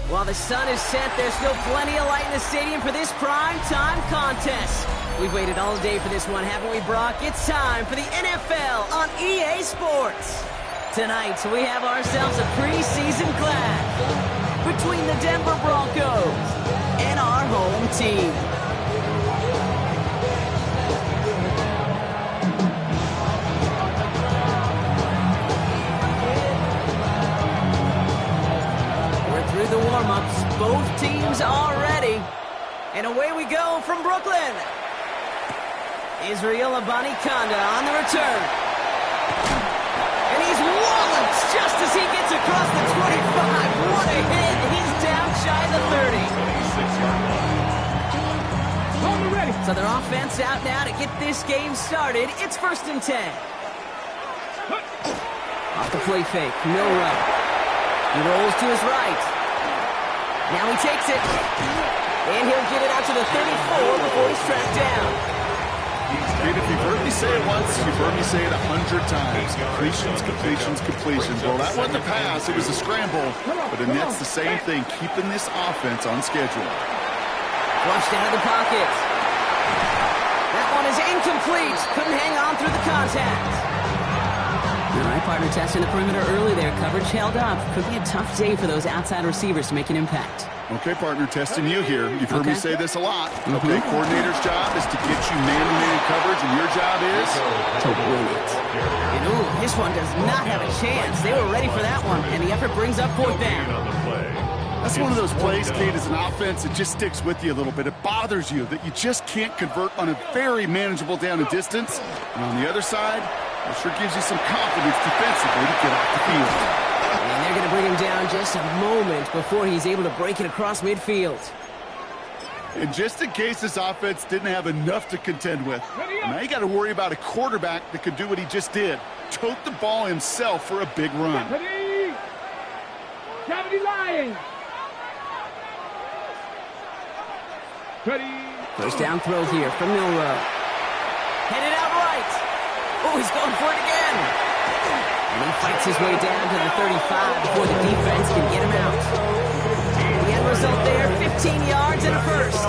While the sun is set, there's still plenty of light in the stadium for this prime time contest. We've waited all day for this one, haven't we, Brock? It's time for the NFL on EA Sports. Tonight, we have ourselves a preseason clash between the Denver Broncos and our home team. Through the warm-ups, both teams are ready. And away we go from Brooklyn. Israel Abanikanda on the return. And he's walloped just as he gets across the 25. What a hit. He's down shy of the 30. So their offense out now to get this game started. It's 1st and 10. Off the play fake, Milrow. He rolls to his right. Now he takes it, and he'll get it out to the 34 before he's tracked down. And if you've heard me say it once, you've heard me say it 100 times. Completions, completions, completions. Well, that wasn't a pass, it was a scramble. But the Nets, the same thing, keeping this offense on schedule. Flushed out of the pocket. That one is incomplete. Couldn't hang on through the contact. All right, partner, testing the perimeter early there. Coverage held up. Could be a tough day for those outside receivers to make an impact. Okay, partner, testing you here. You've heard me say this a lot. Okay, coordinator's job is to get you man-to-man coverage, and your job is to win it. And ooh, this one does not have a chance. They were ready for that one, and the effort brings up 4th down. That's one of those plays, Kate, as an offense, it just sticks with you a little bit. It bothers you that you just can't convert on a very manageable down and distance. And on the other side, it sure gives you some confidence defensively to get off the field. And they're going to bring him down just a moment before he's able to break it across midfield. And just in case this offense didn't have enough to contend with, now you got to worry about a quarterback that could do what he just did. Tote the ball himself for a big run. Gravity line. First down throw here from Milrow. Headed out right. Oh, he's going for it again. And he fights his way down to the 35 before the defense can get him out. The end result there, 15 yards and a first.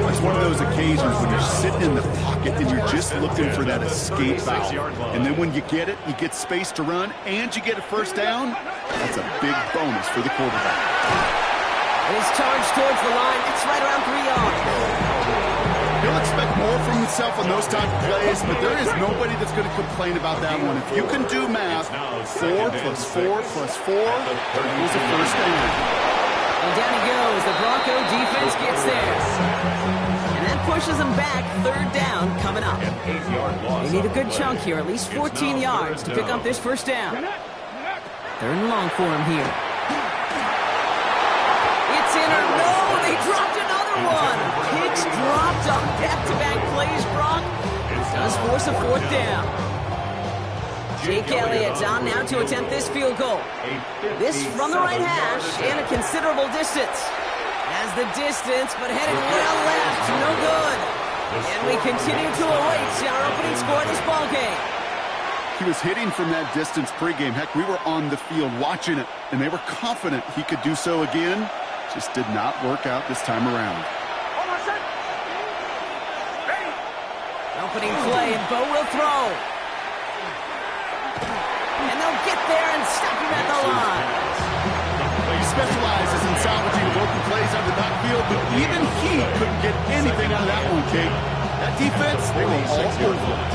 It's one of those occasions when you're sitting in the pocket and you're just looking for that escape valve. And then when you get it, you get space to run, and you get a first down. That's a big bonus for the quarterback. His charge towards the line, it's right around 3 yards. He'll expect more from himself on those type of plays, but there is nobody that's going to complain about that one. If you can do math, 4 plus 4 plus 4 equals a first down. And down he goes. The Bronco defense gets there. And that pushes them back. 3rd down coming up. They need a good chunk here, at least 14 yards to pick up this first down. 3rd and long for him here. It's in or no, they dropped another one. Picks dropped on back-to-back plays, Brock. Does force a 4th down. Jake Elliott's on now to attempt this field goal. This from the right hash and a considerable distance. Has the distance, but headed well left. No good. And we continue to await our opening score in this ballgame. He was hitting from that distance pregame. Heck, we were on the field watching it, and they were confident he could do so again. Just did not work out this time around. Opening play, and Bo will throw. And they'll get there and stop him at the line. He specializes in salvaging broken plays out of the backfield, but even he couldn't get anything out of that one, Kate. That defense, they were all over it.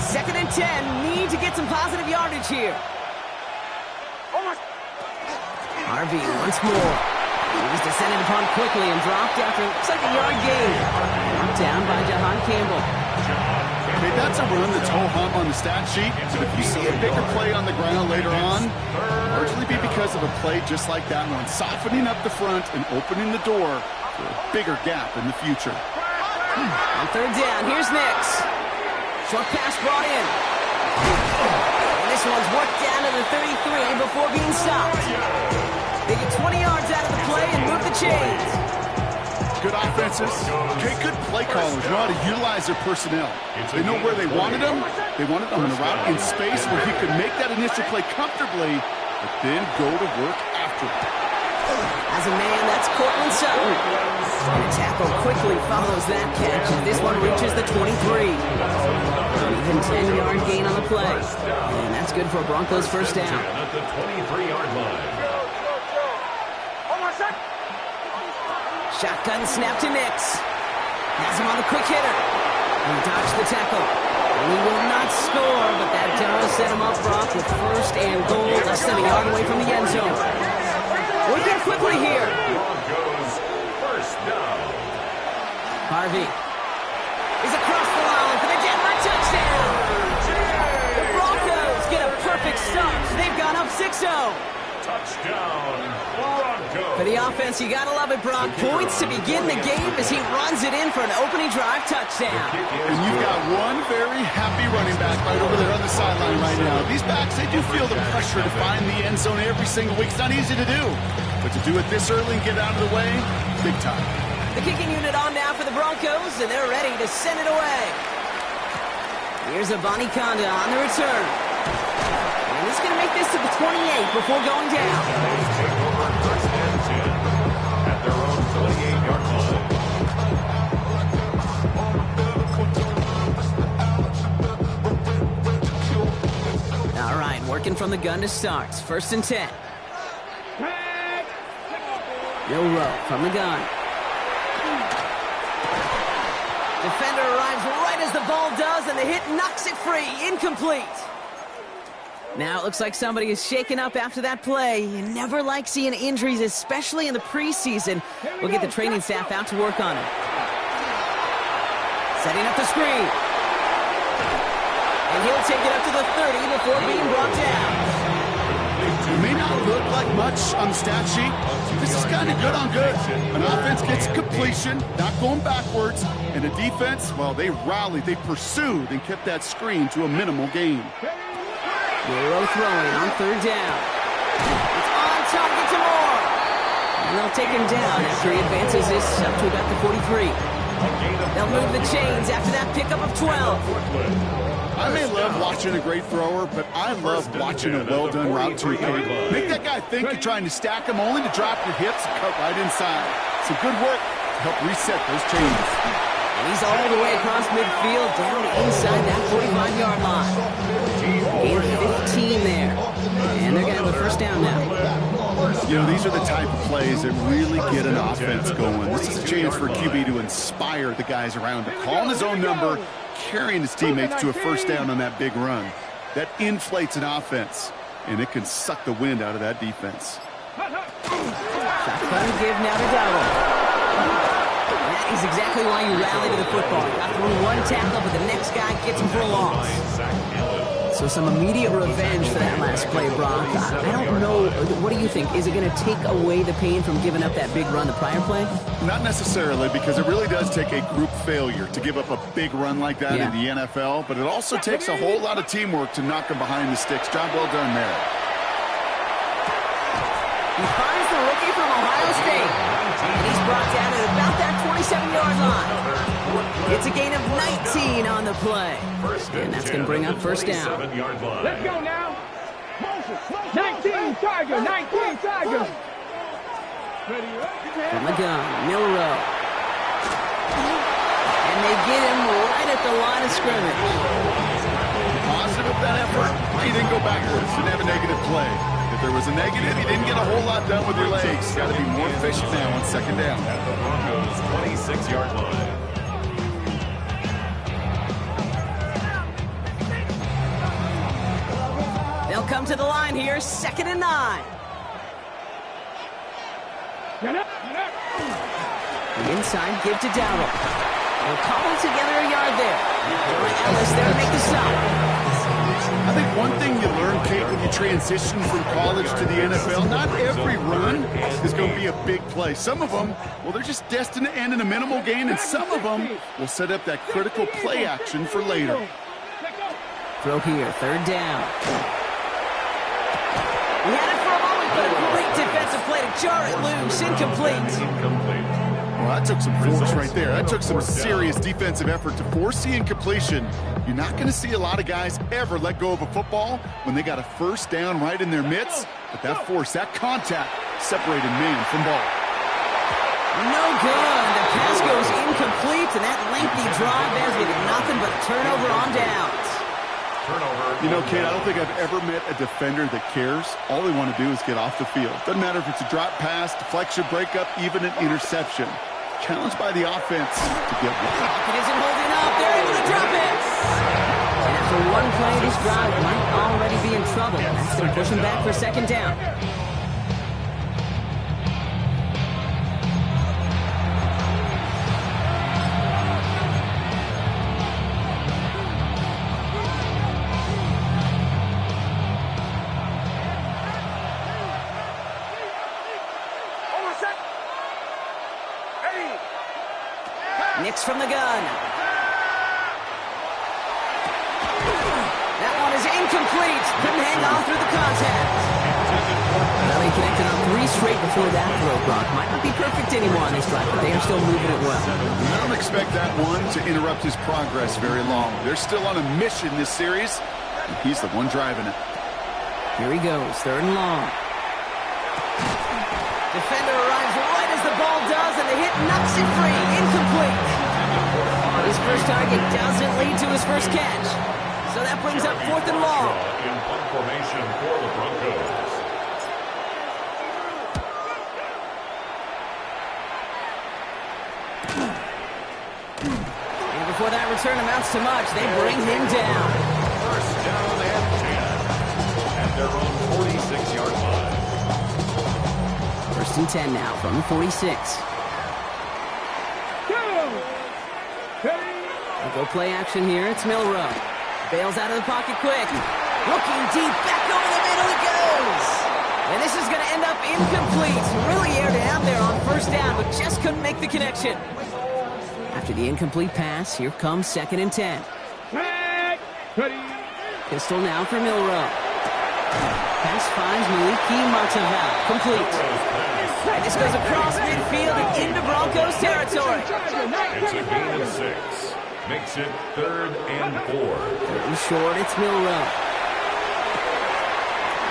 2nd and 10, need to get some positive yardage here. Harvey once more. He was descended upon quickly and dropped after looks like a yard gain. Knocked down by Jahan Campbell. Okay, that's a run that's ho-hum on the stat sheet, but if you see a bigger play on the ground later on, largely be because of a play just like that one, softening up the front and opening the door for a bigger gap in the future. On 3rd down, here's Nix. Short pass brought in. And this one's worked down to the 33 before being stopped. They get 20 yards out of the play and move the chains. Good offenses, okay, good play callers know how to utilize their personnel. They know where they wanted them. They wanted them on a route in space where he could make that initial play comfortably, but then go to work after. As a man, that's Cortland Sutton. And a tackle quickly follows that catch as this one reaches the 23. Even 10-yard gain on the play. And that's good for a Broncos first down. At the 23-yard line. Shotgun snap to Nix. Has him on the quick hitter. And he dodged the tackle. And he will not score, but that does set him up, Brock, with first and goal, less than a yard away from the end zone. We'll get quickly here. Broncos first down. Harvey is across the line for the Denver touchdown. The Broncos get a perfect start. They've gone up 6-0. Touchdown, Broncos. For the offense, you gotta love it, Brock. Points to begin the game as he runs it in for an opening drive touchdown. And you've got one very happy running back right over there on the sideline right now. These backs, they do feel the pressure to find the end zone every single week. It's not easy to do. But to do it this early and get out of the way, big time. The kicking unit on now for the Broncos, and they're ready to send it away. Here's Avani Conda on the return. And he's going to make this to the 28 before going down. Take over first and 10 at their own 28-yard line. All right, working from the gun to start. First and 10. Milroe from the gun. Defender arrives right as the ball does, and the hit knocks it free. Incomplete. Now it looks like somebody is shaken up after that play. You never like seeing injuries, especially in the preseason. We'll get the training staff out to work on it. Setting up the screen. And he'll take it up to the 30 before being brought down. It may not look like much on the stat sheet. This is kind of good on good. An offense gets completion, not going backwards, and a defense, well, they rallied, they pursued, and kept that screen to a minimal gain. Milroe throwing on third down. It's on target to Moore. And they'll take him down after he advances this up to about the 43. They'll move the chains after that pickup of 12. I may love watching a great thrower, but I love watching a well-done route to a make that guy think you're trying to stack him, only to drop your hips and cut right inside. Some good work to help reset those chains. And he's all the way across midfield, down inside that 45-yard line. Gain 15 there. And they're going to have a first down now. You know, these are the type of plays that really get an offense going. This is a chance for a QB to inspire the guys around him. Calling his own number, carrying his teammates to a first down on that big run. That inflates an offense, and it can suck the wind out of that defense. Shotgun give now to Dowdle. That is exactly why you rally to the football. Got through one tackle, but the next guy gets him for a loss. So some immediate revenge for that last play, Brock. I don't know. What do you think? Is it going to take away the pain from giving up that big run the prior play? Not necessarily, because it really does take a group failure to give up a big run like that in the NFL, but it also takes a whole lot of teamwork to knock him behind the sticks. Job well done there. He finds the rookie from Ohio State, and he's brought down at about that 27-yard line. It's a gain of 19 on the play, and that's going to bring up first down. Let's go now. 19 Tiger, 19 Tiger. From the gun, Milroe. And they get him right at the line of scrimmage. Positive of that effort, he didn't go backwards, didn't have a negative play. If there was a negative, you didn't get a whole lot done with your legs. Got to be more efficient now on second down. At the Broncos' 26-yard line. They'll come to the line here, 2nd and 9. The inside give to Dowdle. They'll cobble together a yard there. Ellis there to make the stop. I think one thing you learn, Kate, when you transition from college to the NFL, not every run is going to be a big play. Some of them, well, they're just destined to end in a minimal gain, and some of them will set up that critical play action for later. Throw here, 3rd down. He had it for a moment, but a great defensive play to jar it loose. Incomplete. Well, that took some force right there. That took some serious defensive effort to force the incompletion. You're not going to see a lot of guys ever let go of a football when they got a first down right in their midst. But that force, that contact, separated man from ball. No good. The pass goes incomplete, and that lengthy drive ends with nothing but a turnover on downs. You know, Kate, I don't think I've ever met a defender that cares. All they want to do is get off the field. Doesn't matter if it's a drop pass, deflection, breakup, even an interception. Challenged by the offense to get one. It isn't holding up. They're able to drop it. And after one play, this drive might already be in trouble. That's going to push him back for second down. Nix from the gun. That one is incomplete. Couldn't hang on through the contact. Well, he connected on 3 straight before that throw, Brock. Might not be perfect anymore on this drive, but they are still moving it well. I don't expect that one to interrupt his progress very long. They're still on a mission this series, and he's the one driving it. Here he goes, 3rd and long. Defender arrives right as the ball does, and the hit knocks it free. Incomplete. His first target doesn't lead to his first catch. So that brings up 4th and long. In punt formation for the Broncos. And before that return amounts to much, they bring him down. First down and 10 at their own 46-yard line. 1st and 10 now from the 46. Go play action here. It's Milrow. Bails out of the pocket quick. Looking deep. Back over the middle it goes. And this is going to end up incomplete. Really aired it out there on 1st down, but just couldn't make the connection. After the incomplete pass, here comes 2nd and 10. Pistol now for Milrow. Pass finds Maliki Martaval. Complete. And this goes across midfield and into Broncos territory. It's a gain of 6. Makes it 3rd and 4. 3rd and short, it's Milrow.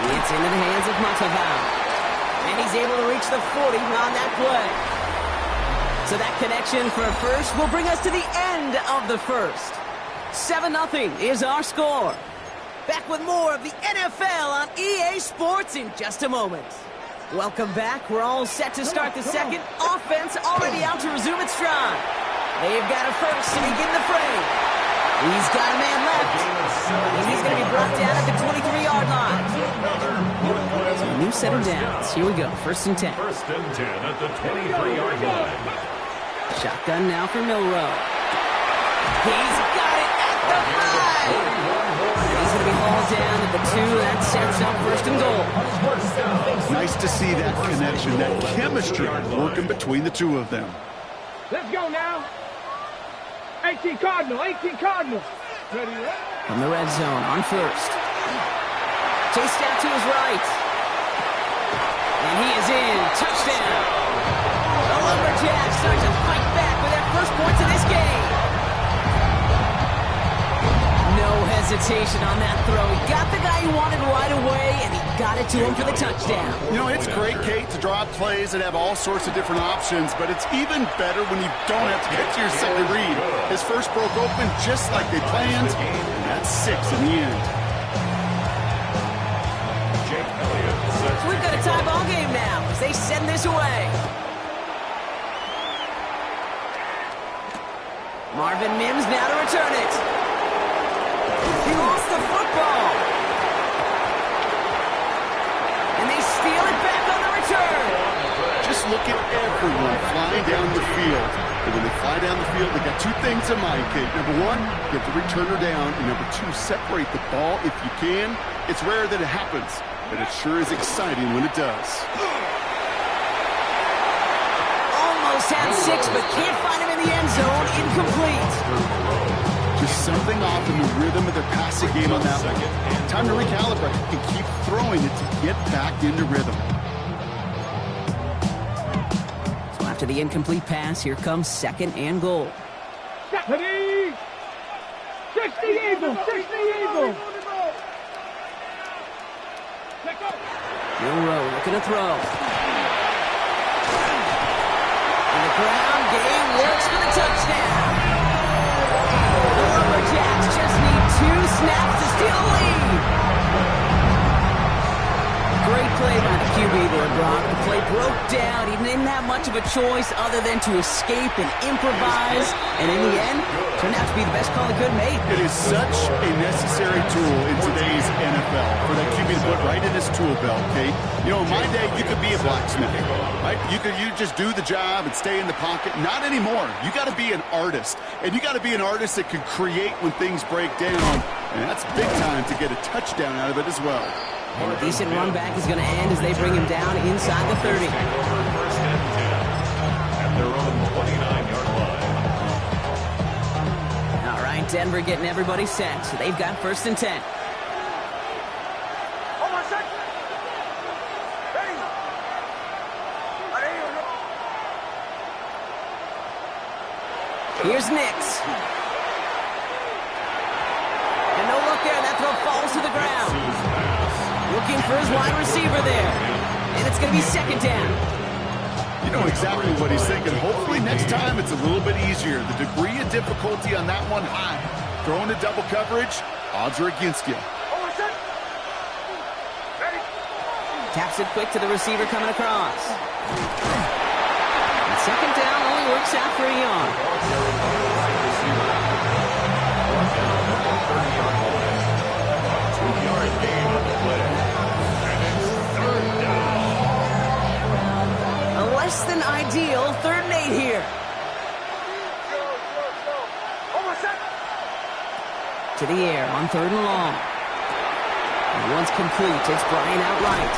It's into the hands of Martaval. And he's able to reach the 40 on that play. So that connection for a first will bring us to the end of the first. 7-0 is our score. Back with more of the NFL on EA Sports in just a moment. Welcome back. We're all set to start the second. Offense already out to resume its stride. They've got a first to begin the frame. He's got a man left. And he's going to be brought down at the 23-yard line. So a new set of downs. Here we go. 1st and 10. 1st and 10 at the 23-yard line. Shotgun now for Milrow. He's got it at the 5. He's going to be hauled down at the 2. That sets up 1st and goal. Nice to see that connection, that chemistry working between the two of them. Let's go now. 18 Cardinal, 18 Cardinal. Ready, From the red zone on 1st. Chased out to his right. And he is in. Touchdown. The Lumberjacks start to fight back with their first points of this game. No hesitation on that throw. He got the guy he wanted right away, and he got it to him for the touchdown. You know, it's great, Kate, to draw plays that have all sorts of different options, but it's even better when you don't have to get to your second read. His first broke open just like they planned, and that's 6 in the end. So we've got a tie ball game now as they send this away. Marvin Mims now to return it. He lost the football. And they steal it back on the return. Just look at everyone flying down the field. And when they fly down the field, they got 2 things in mind, Kate. Number 1, get the returner down. And number 2, separate the ball if you can. It's rare that it happens, but it sure is exciting when it does. Almost had 6, but can't find him in the end zone. Incomplete. Just something off in the rhythm of their passing game on that one. Time to recalibrate and keep throwing it to get back into rhythm. After the incomplete pass, here comes 2nd and goal. 60 Eagles! 60 Eagles! Milroe looking to throw. And the ground game works for the touchdown. The Lumberjacks just need 2 snaps to steal the lead. Great play by the QB there, Brock. The play broke down. He didn't have much of a choice other than to escape and improvise. And in the end, turned out to be the best call he could make. It is such a necessary tool in today's NFL for that QB to put right in his tool belt, Kate. You know, in my day, you could be a blacksmith, right? You just do the job and stay in the pocket. Not anymore. You got to be an artist. And you got to be an artist that can create when things break down. And that's big time to get a touchdown out of it as well. And a decent run back is going to end as they bring him down inside the 30. First and 10 at their own 29-yard line. All right, Denver getting everybody set, so they've got 1st and 10. Here's Nix. And no look there. That throw falls to the ground. Looking for his wide receiver there. And it's going to be 2nd down. You know exactly what he's thinking. Hopefully next time it's a little bit easier. The degree of difficulty on that one high. Throwing to double coverage, odds are against you. Taps it quick to the receiver coming across. And 2nd down only works out for a yard. A less than ideal 3rd and 8 here. To the air on 3rd and long. And once complete, it's Bryant out right.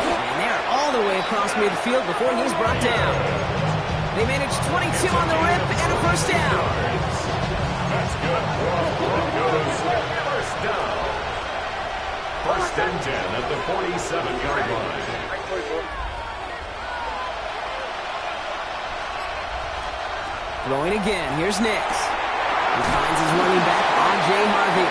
And they're all the way across midfield before he's brought down. They manage 22 on the rip and a 1st down. That's good. Broncos, 1st down. 1st and 10 at the 47-yard line. Throwing again. Here's Nix. He finds his running back, R.J. Harvey.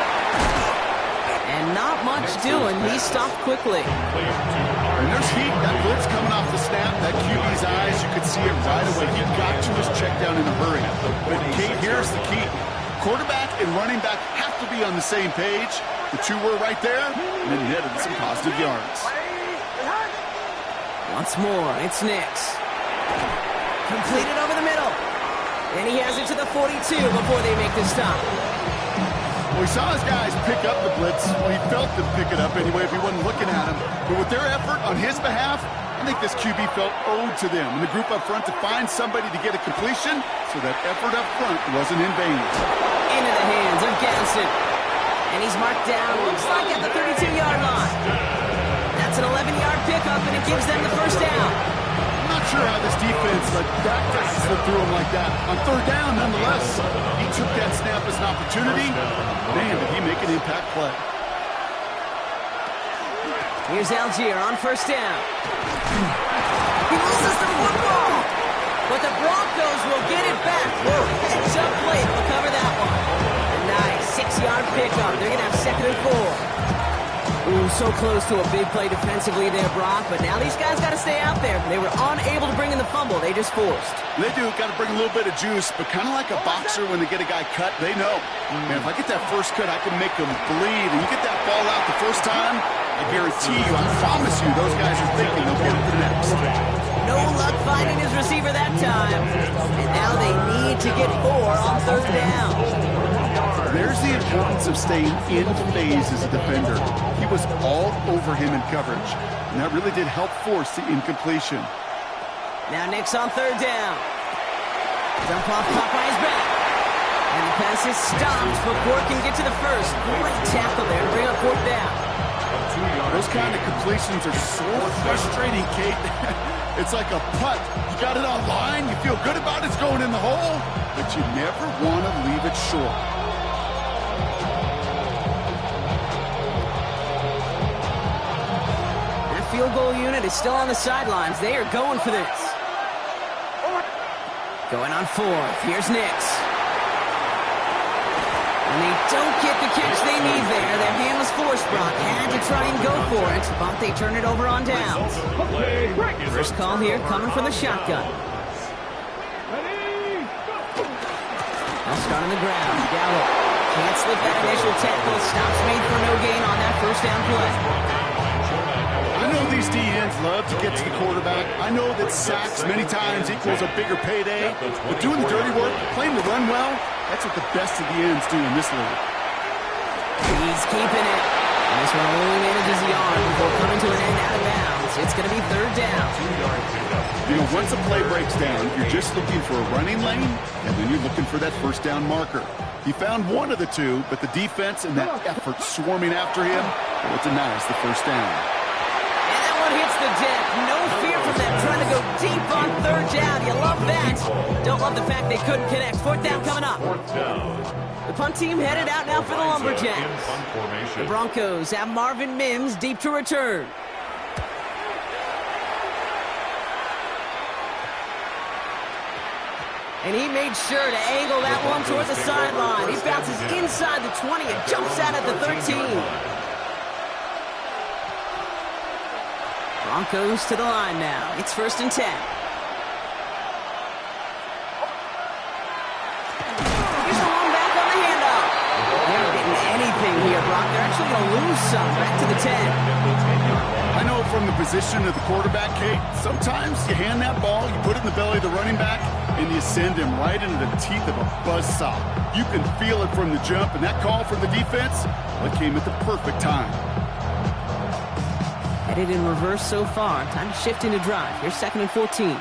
And not much doing. He stopped quickly. And there's heat. That blitz coming off the snap. That QB's eyes, you could see it right away. He got to his check down in a hurry. But Kate, here's the key. Quarterback and running back have to be on the same page. The 2 were right there, and it netted some positive yards. Once more, it's Nix. Completed over the middle. And he has it to the 42 before they make the stop. Well, he saw his guys pick up the blitz. Well, he felt them pick it up anyway if he wasn't looking at him. But with their effort on his behalf, I think this QB felt owed to them and the group up front to find somebody to get a completion, so that effort up front wasn't in vain. Into the hands of Gadsden. And he's marked down, looks like at the 32-yard line. That's an 11-yard pickup, and it gives them the 1st down. I'm not sure how this defense let that guy slip through him like that. On 3rd down, nonetheless, he took that snap as an opportunity. Man, did he make an impact play. Here's Algier on 1st down. He loses the football, but the Broncos will get it back. Heads-up play to recover that one. A nice 6-yard pickup. They're going to have 2nd and 4. Ooh, so close to a big play defensively there, Brock, but now these guys got to stay out there. They were unable to bring in the fumble. They just forced. They do. Got to bring a little bit of juice, but kind of like a boxer when they get a guy cut, they know. Man, if I get that first cut, I can make them bleed. And you get that ball out the first time, I guarantee you, I promise you, those guys are thinking they'll get it the next. No luck finding his receiver that time. And now they need to get 4 on 3rd down. There's the importance of staying in phase as a defender. He was all over him in coverage, and that really did help force the incompletion. Now Nix on 3rd down. Dump off top by his back. And the pass is stopped before it can get to the 1st. Great tackle there to bring up 4th down. Those kind of completions are so frustrating, Kate. It's like a putt. You got it on line, you feel good about it's going in the hole, but you never want to leave it short. That field goal unit is still on the sidelines. They are going for this. Going on fourth. Here's Nix. And they don't get the catch they need there. Their hand was forced, Brock. Had to try and go for it, but they turn it over on downs. First call here coming from the shotgun. They'll start on the ground. Gallup can't slip that initial tackle. Stops made for no gain on that first down play. I know these DNs love to get to the quarterback. I know that sacks many times equals a bigger payday. But doing the dirty work, playing the run well, that's what the best of the ends do in this league. He's keeping it. And this one only manages the arm before coming to an end out of bounds. It's going to be third down. You know, once a play breaks down, you're just looking for a running lane, and then you're looking for that first down marker. He found one of the two, but the defense and that effort swarming after him, well, it denies the first down. And that one hits the deck. No fear from them trying to go deep on third down. You love that. Don't love the fact they couldn't connect. Fourth down coming up. The punt team headed out now for the Lumberjacks. The Broncos have Marvin Mims deep to return. And he made sure to angle that one toward the sideline. He bounces inside the 20 and jumps out at the 13. Broncos to the line now. It's 1st and 10. Here's the one back on the handoff. They're not getting anything here, Brock. They're actually going to lose some. Back to the 10. I know from the position of the quarterback, Kate, sometimes you hand that ball, you put it in the belly of the running back, and you send him right into the teeth of a buzzsaw. You can feel it from the jump, and that call from the defense, well, it came at the perfect time. Headed in reverse so far. Time to shift into drive. Here's 2nd and 14.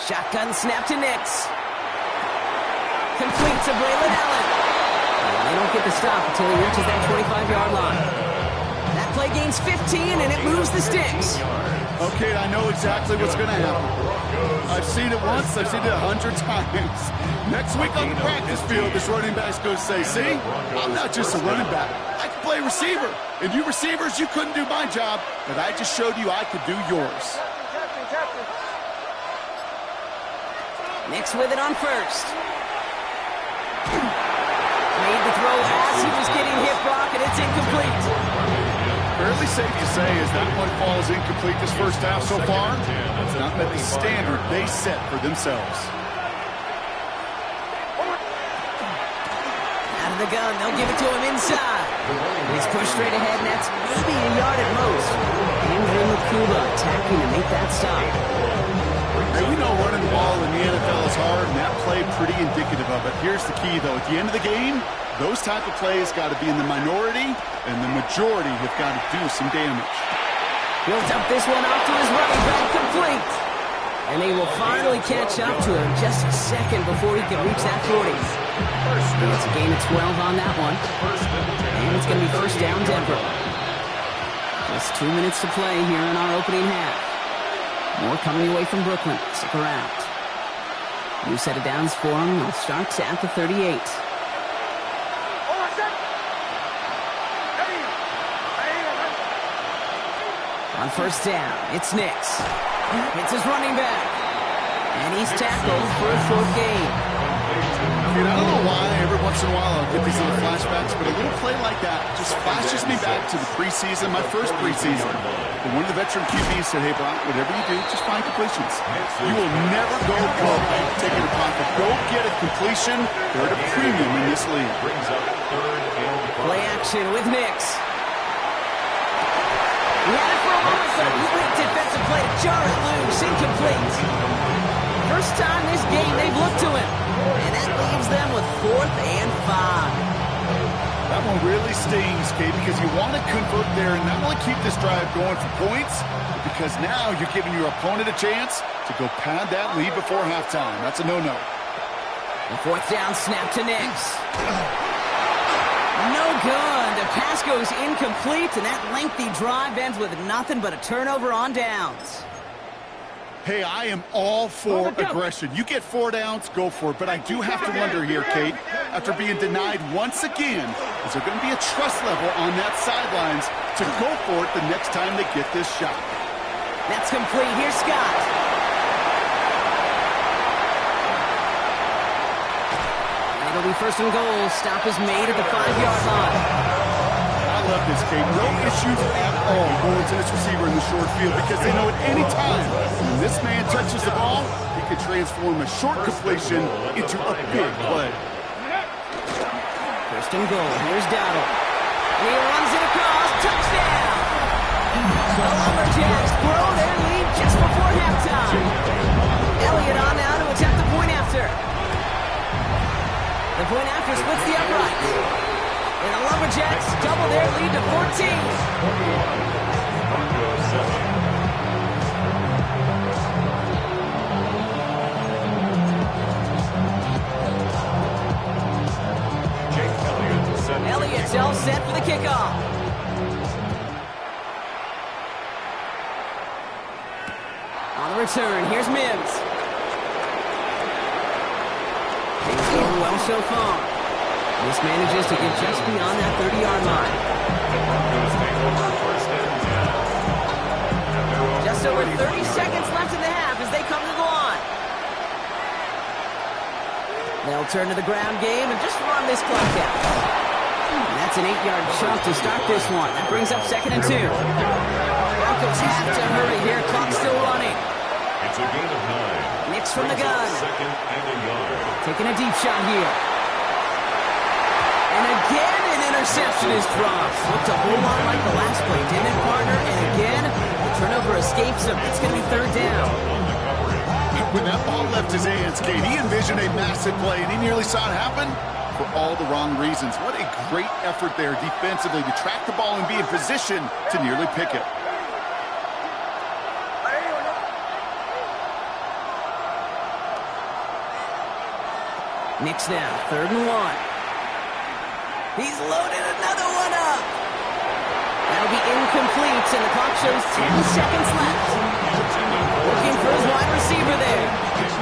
Shotgun snap to Nix. Complete to Braylon Allen. They don't get the stop until he reaches that 25-yard line. That play gains 15, and it moves the sticks. Okay, I know exactly what's going to happen. I've seen it once, I've seen it 100 times. Next week on the practice field, this running back's going to say, see, I'm not just a running back. I can play receiver. And you receivers, you couldn't do my job, but I just showed you I could do yours. Nix with it on first. Made the throw as he was getting hit, Brock, and it's incomplete. Fairly safe to say as that one falls incomplete this first half so far. It's not met the standard they set for themselves. Out of the gun, they'll give it to him inside. He's pushed straight ahead, and that's maybe a yard at most. Andrew Makuba attacking to make that stop. Hey, we know running the ball in the NFL is hard, and that play pretty indicative of it. Here's the key, though. At the end of the game, those type of plays got to be in the minority, and the majority have got to do some damage. He'll dump this one off to his running back, complete. And they will finally catch up to him just a second before he can reach that 40. It's a gain of 12 on that one. And it's going to be first down Denver. Just 2 minutes to play here in our opening half. More coming away from Brooklyn. Stick around. New set of downs for them. They'll start at the 38. On first down, it's Nix. It's his running back. And he's tackled for a short gain. I don't know why every once in a while I'll get these little flashbacks, but a little play like that just flashes me back to the preseason, my first preseason. And one of the veteran QBs said, hey, Brock, whatever you do, just find completions. You will never go broke taking a pocket. Go get a completion. They're at a premium in this league. Play action with Nix. He had it for a moment, but a quick defensive play to jar it loose. Incomplete. First time this game they've looked to him. And that leaves them with 4th and 5. That one really stings, Kate, because you want to convert there and not only keep this drive going for points, but because now you're giving your opponent a chance to go pad that lead before halftime. That's a no-no. The 4th down snap to Nix. No good. The pass goes incomplete, and that lengthy drive ends with nothing but a turnover on downs. Hey, I am all for aggression. You get 4 downs, go for it. But I do have to wonder here, Kate, after being denied once again, is there going to be a trust level on that sidelines to go for it the next time they get this shot? That's complete. Here's Scott. It'll be first and goal. Stop is made at the 5-yard line. I love this, Kate. No issues at all going to this receiver in the short field because they know at any time when this man touches the ball, he can transform a short completion into a big play. First and goal. Here's Dowdle. And he runs it across. Touchdown! The Lumberjacks grow their lead just before halftime. Elliott on now to attempt the point after. The point after splits the uprights. And the Lumberjacks double their lead to 14. Elliott's all set for the kickoff. On the return, here's Mims. Things going well so far. This manages to get just beyond that 30-yard line. Just over 30 seconds left in the half as they come to the line. They'll turn to the ground game and just run this clock out. And that's an 8-yard chunk to start this one. That brings up 2nd and 2. Broncos have to hurry here. Clock still running. It's a gain of 9. Nix from the gun. 2nd and a yard. Taking a deep shot here. And again, an interception is dropped. Looked a whole lot like the last play, didn't it, partner? And again, the turnover escapes him. It's going to be 3rd down. When that ball left his hands, Kate, he envisioned a massive play, and he nearly saw it happen for all the wrong reasons. What a great effort there defensively to track the ball and be in position to nearly pick it. Nix now, 3rd and 1. He's loaded another one up. That'll be incomplete, and the clock shows 10 seconds left. Looking for his wide receiver there.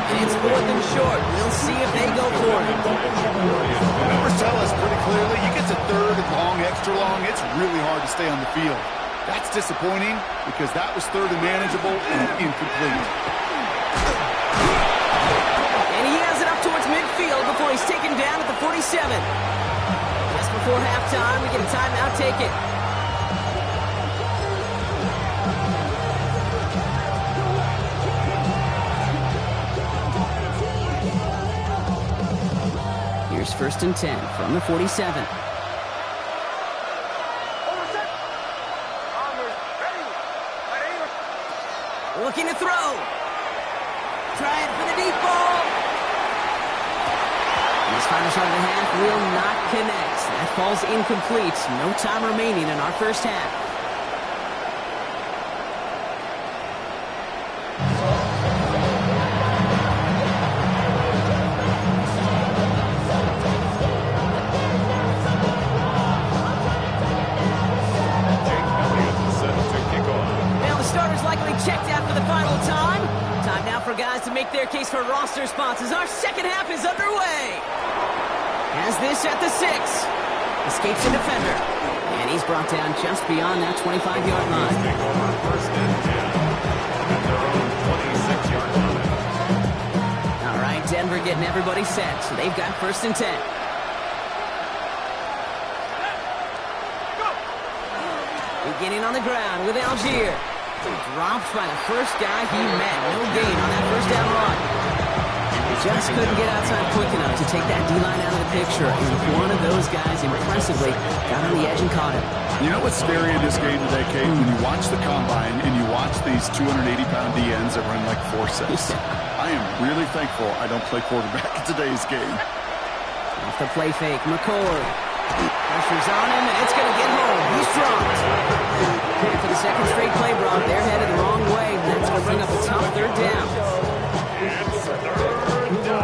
And it's 4th and short. We'll see if they go for it. The numbers tell us pretty clearly, you get to 3rd and long, extra long, it's really hard to stay on the field. That's disappointing because that was 3rd and manageable and incomplete. And he has it up towards midfield before he's taken down at the 47. Just before halftime, we get a timeout taken. Here's 1st and 10 from the 47. Looking to throw. Trying for the deep ball. And his final shot of the half will not connect. That falls incomplete. No time remaining in our first half. Checked out for the final time. Time now for guys to make their case for roster spots as our second half is underway. Has this at the 6. Escapes a defender. And he's brought down just beyond that 25-yard line. First and 10 at their own 26-yard line. All right, Denver getting everybody set. So they've got 1st and 10. Beginning on the ground with Algier. Dropped by the first guy he met. No gain on that 1st down run. Just couldn't get outside quick enough to take that D-line out of the picture. And one of those guys impressively got on the edge and caught him. You know what's scary in this game today, Kate? When you watch the combine and you watch these 280-pound DNs that run like 4.6. I am really thankful I don't play quarterback in today's game. Off the play fake, McCord. Pressure's on him, and it's going to get home. He's dropped. For the 2nd straight play, Brock, they're headed the wrong way. That's going to bring up a tough 3rd down. It's 3rd down.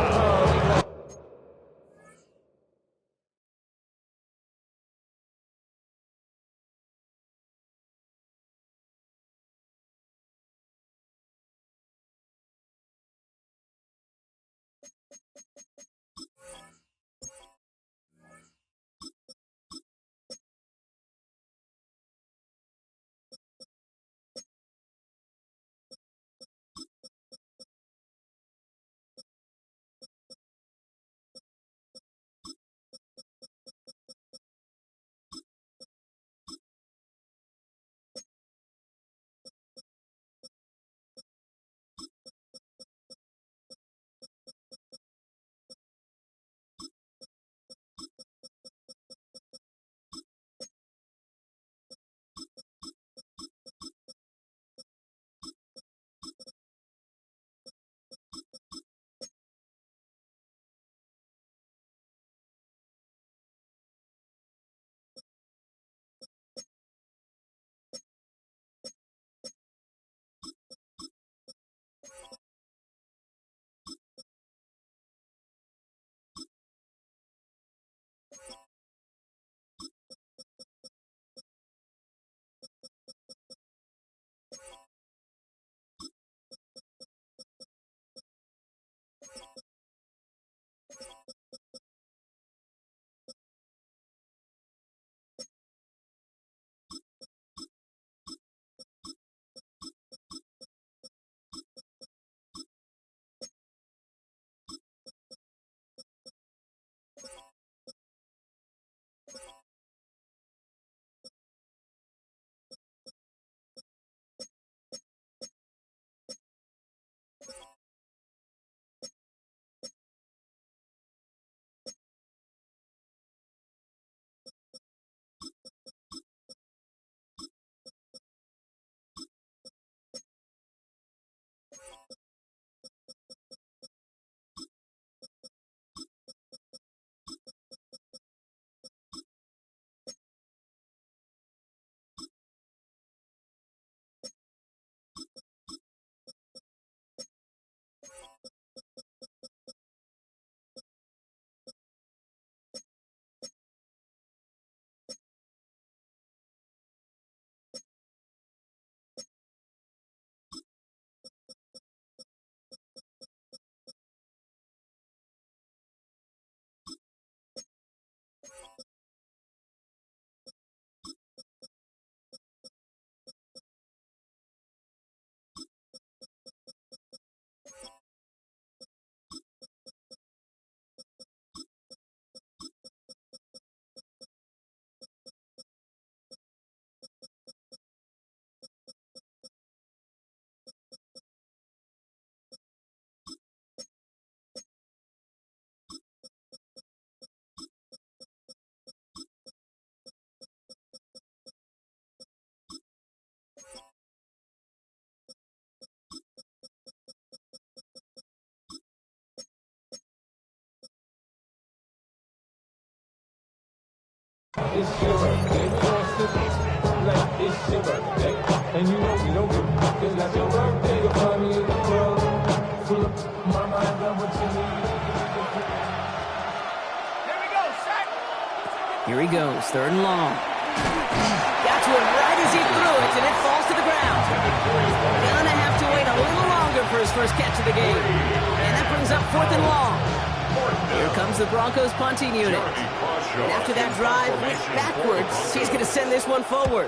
It's your birthday, like it's your birthday. And you know we don't give a fuck, it's like your birthday. You'll find me in the club, full of my mind on what you need. Here we go, set. Here he goes, 3rd and long. Got to it right as he threw it, and it falls to the ground. Gonna have to wait a little longer for his first catch of the game. And that brings up 4th and long. Here comes the Broncos punting unit. And after that drive went backwards, he's going to send this one forward.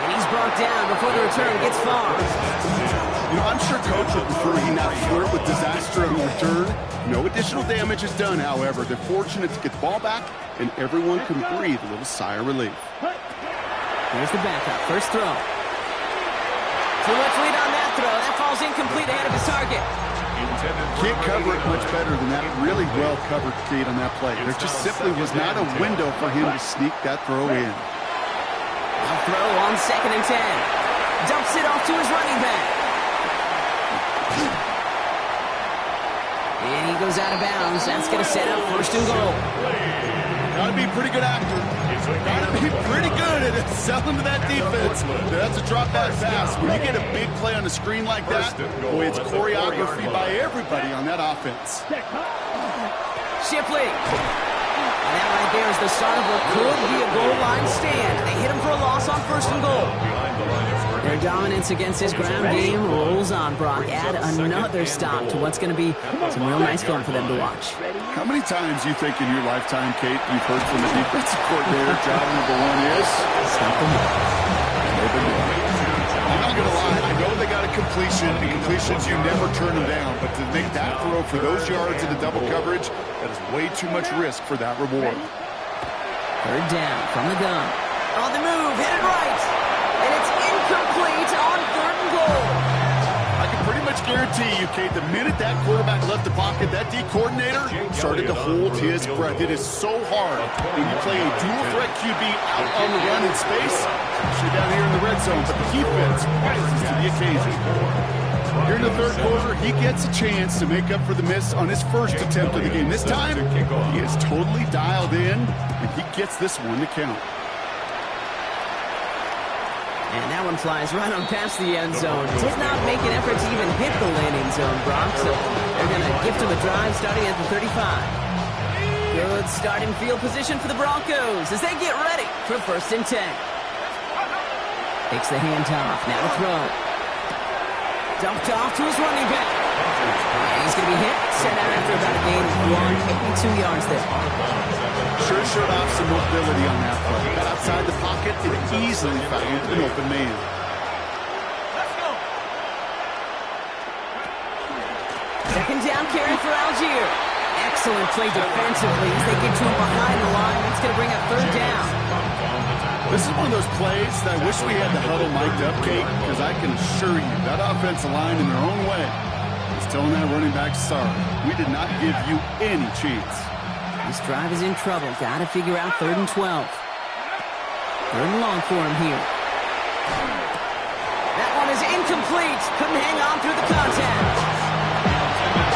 And he's brought down before the return gets far. You know, I'm sure Coach would prefer he not flirt with disaster on the return. No additional damage is done, however. They're fortunate to get the ball back, and everyone can breathe a little sigh of relief. Here's the backup. First throw. Too much lead on that throw. That falls incomplete ahead of his target. Can't cover it much better than that. Really well covered, Kate, on that play. There just simply was not a window for him to sneak that throw in. Now throw on 2nd and 10. Dumps it off to his running back. And he goes out of bounds. That's going to set up 1st and goal. Gotta be a pretty good actor. Gotta be pretty good at selling to that defense. That's a drop back pass. When you get a big play on the screen like that, boy, it's choreography by everybody on that offense. Shipley. And that right there is the start of what could be a goal line stand. They hit him for a loss on 1st and goal. Their dominance against this ground game rolls on, Brock. Add another stop to what's going to be some real nice film for them to watch. How many times you think in your lifetime, Kate, you've heard from the defensive coordinator, job number 1 is? Stop them. I'm not going to lie. I know they got a completion, and completions, you never turn them down. But to make that throw for those yards in the double coverage, that is way too much risk for that reward. 3rd down from the gun. On the move, hit it right. And it's incomplete on 3rd and goal. I can pretty much guarantee you, Kate, the minute that quarterback left the pocket, that D coordinator started to hold his breath. It is so hard when you play a dual threat QB out on the run in space, especially down here in the red zone. But the defense rises to the occasion. Here in the 3rd quarter, he gets a chance to make up for the miss on his first attempt of the game. This time, he is totally dialed in, and he gets this one to count. And that one flies right on past the end zone. Did not make an effort to even hit the landing zone, Brock. So they're going to gift him a drive starting at the 35. Good starting field position for the Broncos as they get ready for 1st and 10. Takes the handoff. Now the throw. Dumped off to his running back. And he's going to be hit. Set out after about a gain of 82 yards there. Sure showed off some mobility on that play. Got outside the pocket and easily found an open man. Let's go. 2nd down carry for Algier. Excellent play defensively as they get to him behind the line. That's going to bring up 3rd down. This is one of those plays that I wish we had the huddle mic'd up, Kate, because I can assure you that offensive line in their own way is telling that running back, sorry, we did not give you any chance. This drive is in trouble. Got to figure out 3rd and 12. 3rd and long for him here. That one is incomplete. Couldn't hang on through the contact.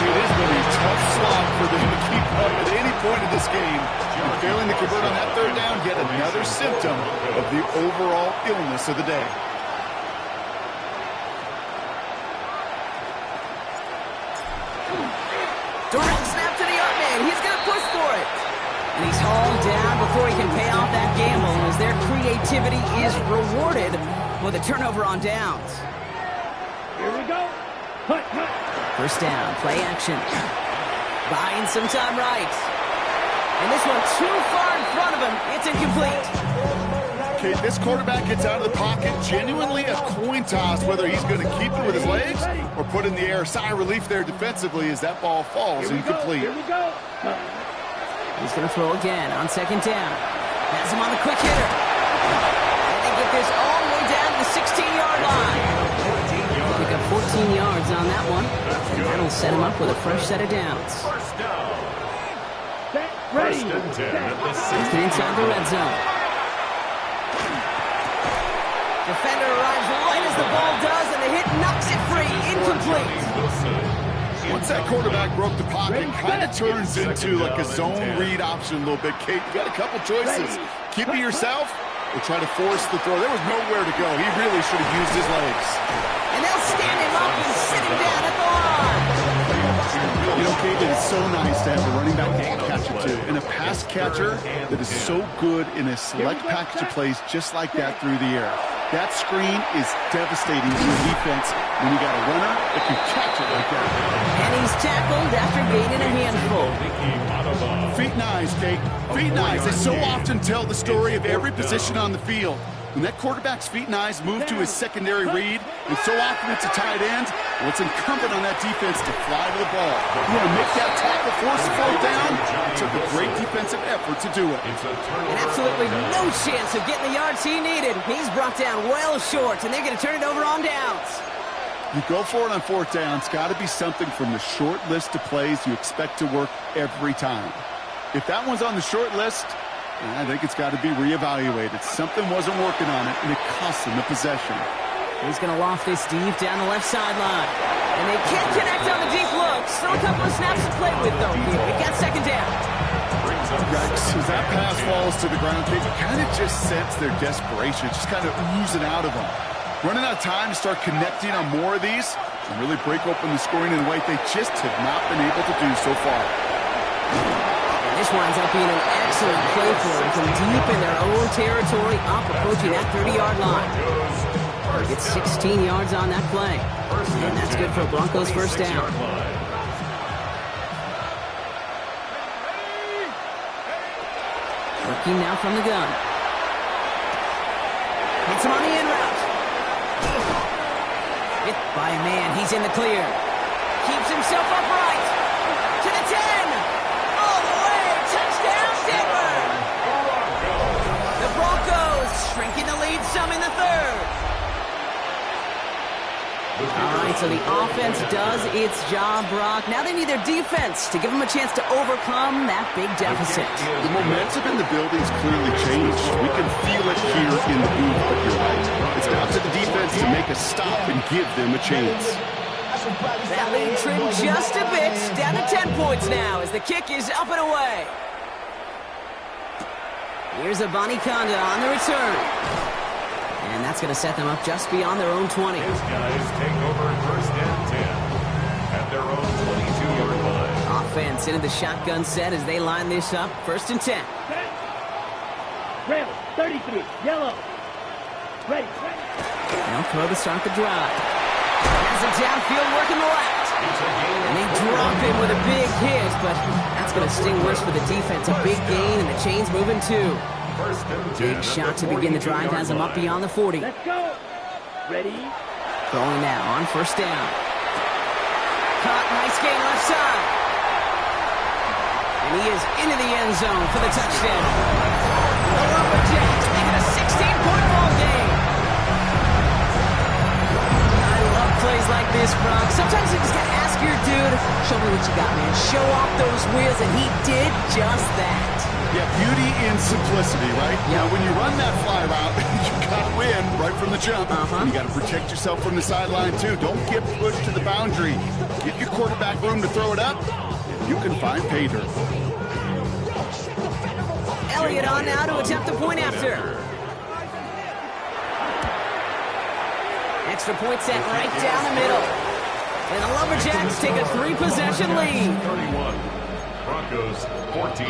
It has been a tough slog for them to keep up at any point in this game. And failing to convert on that 3rd down, yet another symptom of the overall illness of the day. Direct snap to the arm man. He's going to push for it. And he's hauled down before he can pay off that gamble as their creativity is rewarded with a turnover on downs. Here we go. Hut, hut. 1st down, play action. Buying some time right. And this one too far in front of him. It's incomplete. Okay, this quarterback gets out of the pocket. Genuinely a coin toss whether he's going to keep it with his legs or put in the air. Sigh of relief there defensively as that ball falls incomplete. Here we go. He's going to throw again on 2nd down. Has him on the quick hitter. And they get this all the way down to the 16-yard line. Pick up 14 yards on that one. And that'll set him up with a fresh set of downs. Ready. He's inside the red zone. Defender arrives right as the ball does, and the hit knocks it free. Incomplete. Once that quarterback broke the pocket, it kind of turns into like a zone read option a little bit, Kate. You got a couple choices. Keep it yourself or try to force the throw. There was nowhere to go. He really should have used his legs. And they'll stand him up and sit him down at the line. You know, Kate, it is so nice to have a running back that can catch it too. And a pass catcher that is so good in a select package of plays just like that through the air. That screen is devastating to the defense when you got a runner that can catch it like that. And he's tackled after gaining a handful. Feet and eyes, Kate. Feet and eyes. They so often tell the story of every position on the field. When that quarterback's feet and eyes move to his secondary read, and so often it's a tight end, well, it's incumbent on that defense to fly to the ball. You want to make that tackle, force the fourth down? It took a great defensive effort to do it. And absolutely no chance of getting the yards he needed. He's brought down well short, and they're going to turn it over on downs. You go for it on fourth down. It's got to be something from the short list of plays you expect to work every time. If that one's on the short list, I think it's got to be reevaluated. Something wasn't working on it, and it cost him the possession. He's going to loft this deep down the left sideline. And they can't connect on the deep look. Still a couple of snaps to play with, though. They got second down. Yikes. As that pass falls to the ground, you kind of just sense their desperation. Just kind of oozing out of them. Running out of time to start connecting on more of these and really break open the scoring in a way they just have not been able to do so far. This winds up being an excellent play for them from deep in their own territory, up approaching that 30-yard line. They get 16 yards on that play, and that's good for a Broncos first down. Working now from the gun. Hits him on the in route. Hit by a man. He's in the clear. Keeps himself upright. To the 10. The Broncos shrinking the lead some in the third. All right, so the offense does its job, Brock. Now they need their defense to give them a chance to overcome that big deficit. The momentum in the building's clearly changed. We can feel it here in the booth, but you're right. It's down to the defense to make a stop and give them a chance. That lead trimmed just a bit, down to 10 points now as the kick is up and away. Here's a Conda on the return. And that's going to set them up just beyond their own 20. His guys take over first and 10 at their own 22-yard line. Offense into the shotgun set as they line this up. First and 10. Rail, 33, yellow. Ready. They'll throw to start the drive. Has it downfield working the left. And they drop him with a big hit, but that's going to sting worse for the defense. A big gain, and the chain's moving too. Big shot to begin the drive has him up beyond the 40. Let's go. Ready. Throwing now on first down. Caught, nice gain left side. And he is into the end zone for the touchdown. The Lumberjacks make it a 16-point ball game. I love plays like this, Brock. Sometimes you just gotta ask your dude, show me what you got, man. Show off those wheels, and he did just that. Yeah, beauty in simplicity, right? Yep. Now, when you run that fly route, you got to win right from the jump. You got to protect yourself from the sideline, too. Don't get pushed to the boundary. Give your quarterback room to throw it up. You can find pay dirt. Elliott on now to attempt the point after. Extra point set right down the middle. And the Lumberjacks take a 3-possession lead. 31. Broncos 14.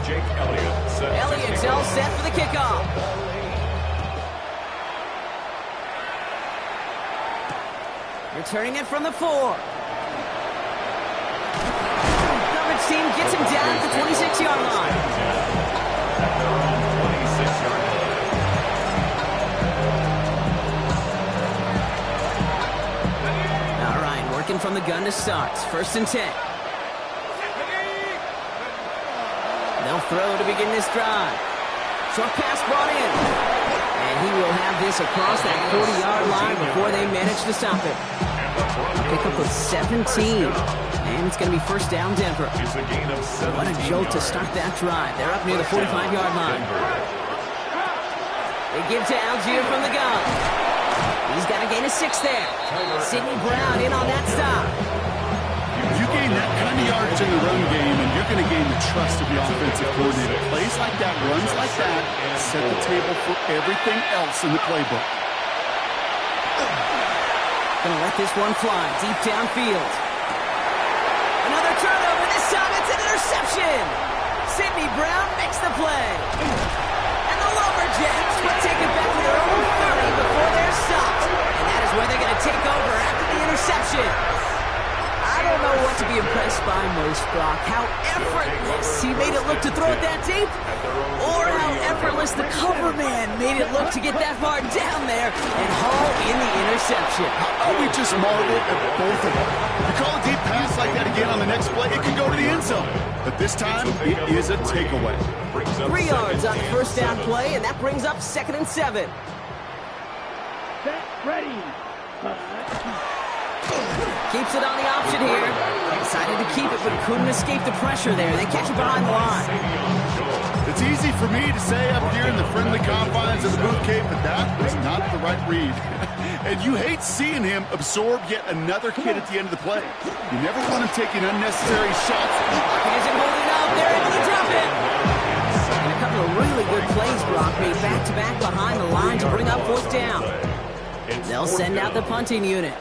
Jake Elliott set. Elliott's all set for the kickoff. Returning it from the 4. Coverage team gets him down at the 26-yard line. At their own 26-yard line. All right, working from the gun to start. First and 10. They'll throw to begin this drive. Short pass brought in. And he will have this across that 40-yard line before they manage to stop it. Pick up with 17. And it's going to be first down Denver. It's a gain of 17. What a jolt to start that drive. They're up near the 45-yard line. They give to Algier from the gun. He's got to gain a 6 there. Sidney Brown in on that stop. You gain that kind of yardage in the run game, and you're going to gain the trust of the offensive coordinator. Plays like that, runs like that, set the table for everything else in the playbook. Gonna let this one fly deep downfield. Another turnover. This time it's an interception. Sidney Brown makes the play. And the Lumberjacks will take it back to their own 30 before they're stopped. And that is where they're going to take over after the interception. I don't know what to be impressed by most, Brock. How effortless he made it look to throw it that deep, or how effortless the cover man made it look to get that far down there and haul in the interception. Oh, we just marveled at both of them. You call a deep pass like that again on the next play, it can go to the end zone. But this time, it is a takeaway. 3 yards on the first down play, and that brings up 2nd and 7. Set, ready. Keeps it on the option here. Decided to keep it, but couldn't escape the pressure there. They catch it behind the line. It's easy for me to say up here in the friendly confines of the Booth Cave, but that was not the right read. And you hate seeing him absorb yet another kid at the end of the play. You never want him taking unnecessary shots. Isn't holding up. They're able to drop it. And a couple of really good plays, Brock, made back-to-back behind the line to bring up 4th down. They'll send out the punting unit.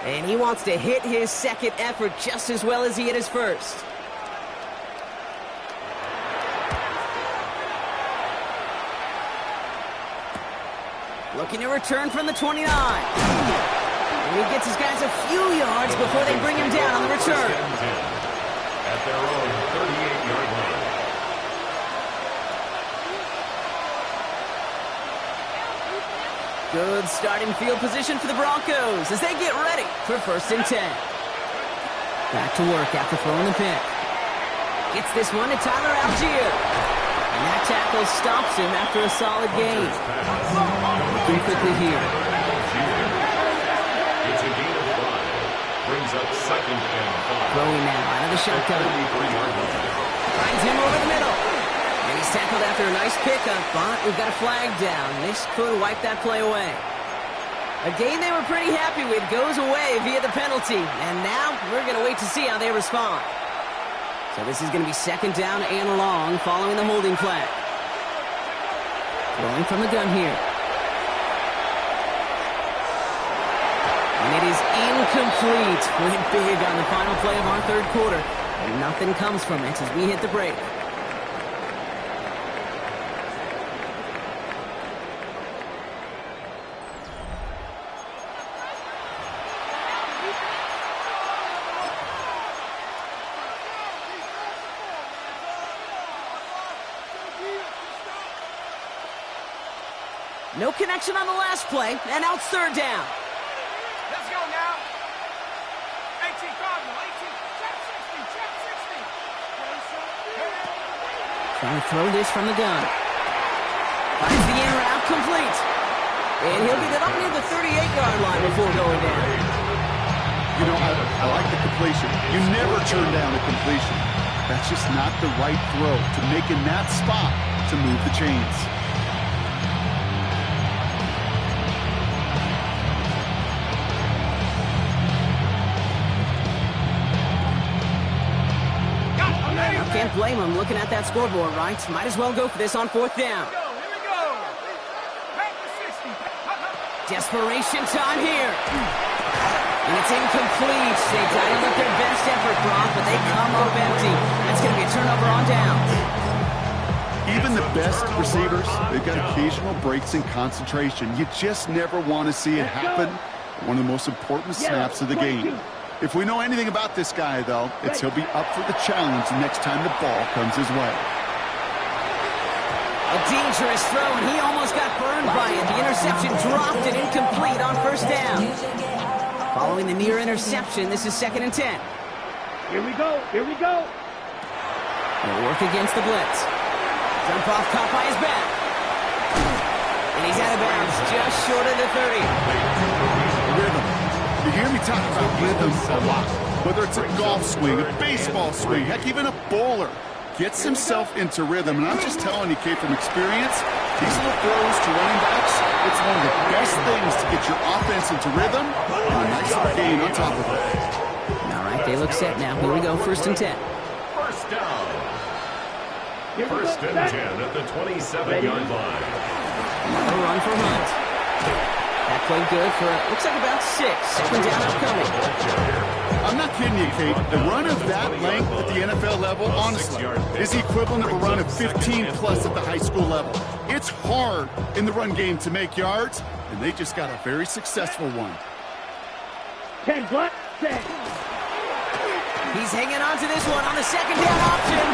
And he wants to hit his second effort just as well as he hit his first. Looking to return from the 29. And he gets his guys a few yards before they bring him down on the return. At their own 38-yard line. Good starting field position for the Broncos as they get ready for 1st and 10. Back to work after throwing the pick. Gets this one to Tyler Algier. And that tackle stops him after a solid gain. Looking quickly here. It's a gain of 5. Brings up 2nd and 5. Throwing now out of the shotgun. 33-yard line. Finds him over the middle. And he's tackled after a nice pickup, but we've got a flag down. This could wipe that play away. A gain they were pretty happy with goes away via the penalty. And now we're going to wait to see how they respond. So this is going to be 2nd down and long following the holding flag. Throwing from the gun here. And it is incomplete. Went big on the final play of our 3rd quarter. And nothing comes from it as we hit the break. No connection on the last play, and now it's 3rd down. Let's go now. 18 Cardinal, 18. Check 60, check 60. Trying to throw this from the gun. Finds the in route complete. And he'll get it up near the 38-yard line before going down. You know, I like the completion. You never turn down a completion. That's just not the right throw to make in that spot to move the chains. Can't blame him looking at that scoreboard, right? Might as well go for this on 4th down. Here we go. Back to 60. Desperation time here. And it's incomplete. They dialed up their best effort, Brock, but they come up empty. That's going to be a turnover on downs. Even the best receivers, they've got occasional breaks in concentration. You just never want to see it happen. One of the most important snaps of the game. If we know anything about this guy, though, it's he'll be up for the challenge next time the ball comes his way. A dangerous throw, and he almost got burned by it. The interception dropped and incomplete on 1st down. Following the near interception, this is 2nd and 10. Here we go, here we go. They'll work against the blitz. Jump off caught by his back. And he's out of bounds just short of the 30. Rhythm. You hear me talk about rhythm a lot. Whether it's a golf swing, a baseball swing, heck, even a bowler gets himself into rhythm. And I'm just telling you, Kate, from experience, these little throws to running backs, it's It's one of the best things to get your offense into rhythm and a nice little gain on top of it. All right, they look set now. Here we go, 1st and 10. First down. 1st and 10 at the 27-yard line. Another run for Hunt. That played good for, looks like about 6. 2nd down upcoming. I'm not kidding you, Kate. A run of that length at the NFL level, honestly, is the equivalent of a run of 15-plus at the high school level. It's hard in the run game to make yards, and they just got a very successful one. 10 block, 10. He's hanging on to this one on the 2nd down option.